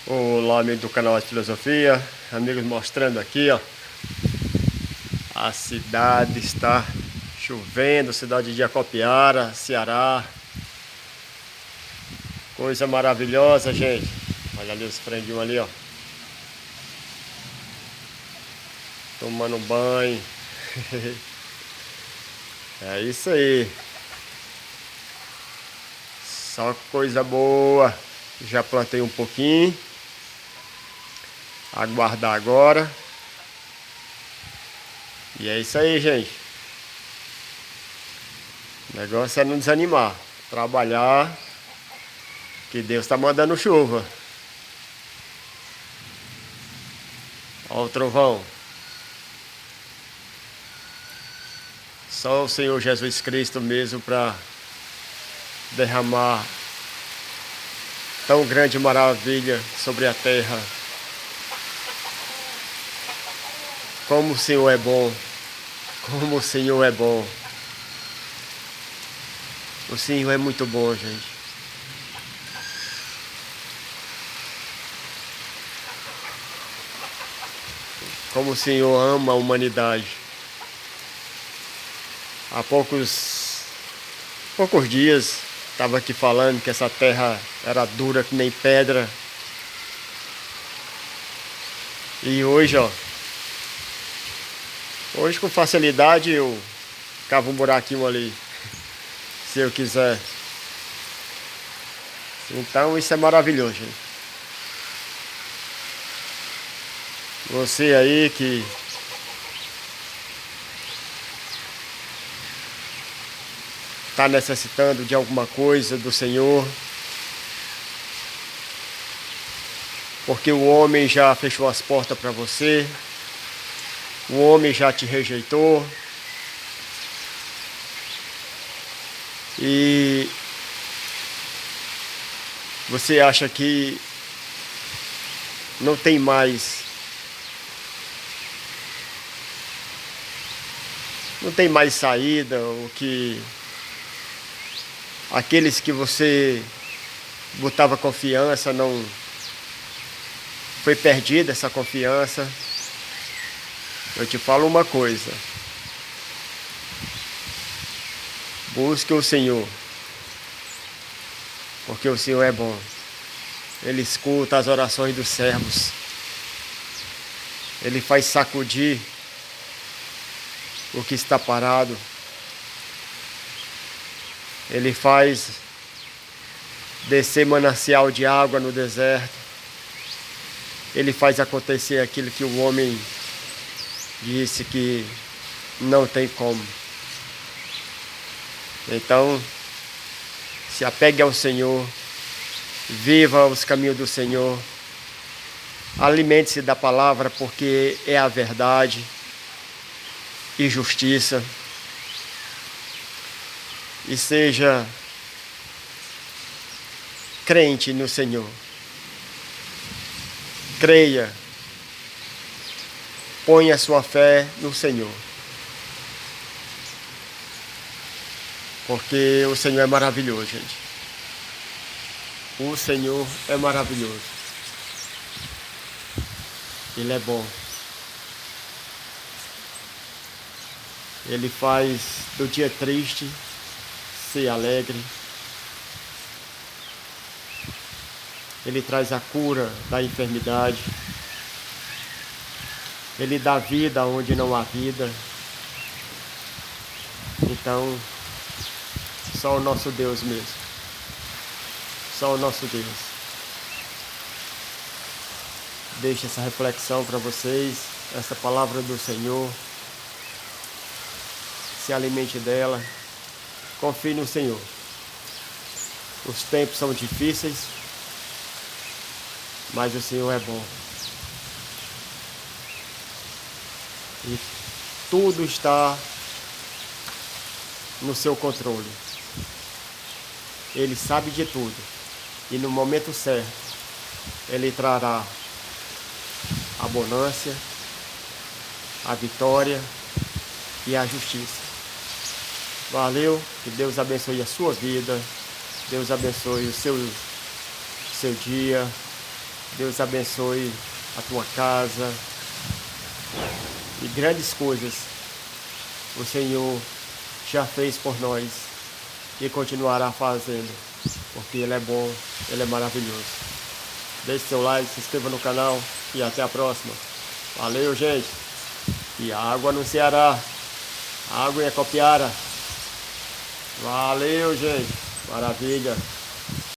Olá, amigo do canal de Filosofia, amigos, mostrando aqui, ó, a cidade está chovendo, cidade de Acopiara, Ceará. Coisa maravilhosa, gente. Olha ali os franguinhos ali, ó, tomando banho. É isso aí. Só coisa boa. Já plantei um pouquinho. Aguardar agora. E é isso aí, gente. O negócio é não desanimar. Trabalhar. Que Deus está mandando chuva. Olha o trovão. Só o Senhor Jesus Cristo mesmo para derramar tão grande maravilha sobre a terra. Como o Senhor é bom. Como o Senhor é bom. O Senhor é muito bom, gente. Como o Senhor ama a humanidade. Há poucos dias estava aqui falando que essa terra era dura que nem pedra. E hoje, ó. Hoje com facilidade eu cavo um buraquinho ali. Se eu quiser. Então isso é maravilhoso, gente. Você aí que está necessitando de alguma coisa do Senhor, porque o homem já fechou as portas para você, o homem já te rejeitou, e você acha que não tem mais saída, o que aqueles que você botava confiança, não foi perdida essa confiança. Eu te falo uma coisa: busque o Senhor, porque o Senhor é bom. Ele escuta as orações dos servos. Ele faz sacudir o que está parado. Ele faz descer manancial de água no deserto. Ele faz acontecer aquilo que o homem disse que não tem como. Então, se apegue ao Senhor, viva os caminhos do Senhor, alimente-se da palavra, porque é a verdade e justiça. E seja crente no Senhor. Creia. Ponha a sua fé no Senhor. Porque o Senhor é maravilhoso, gente. O Senhor é maravilhoso. Ele é bom. Ele faz do dia triste ser alegre. Ele traz a cura da enfermidade. Ele dá vida onde não há vida. Então, só o nosso Deus mesmo. Só o nosso Deus. Deixe essa reflexão para vocês, essa palavra do Senhor. Se alimente dela. Confie no Senhor. Os tempos são difíceis, mas o Senhor é bom. E tudo está no seu controle. Ele sabe de tudo. E no momento certo, Ele trará a bonança, a vitória e a justiça. Valeu, que Deus abençoe a sua vida, Deus abençoe o seu dia, Deus abençoe a tua casa. E grandes coisas o Senhor já fez por nós e continuará fazendo, porque Ele é bom, Ele é maravilhoso. Deixe seu like, se inscreva no canal e até a próxima. Valeu, gente. E água no Ceará, água em Acopiara. Valeu, gente. Maravilha.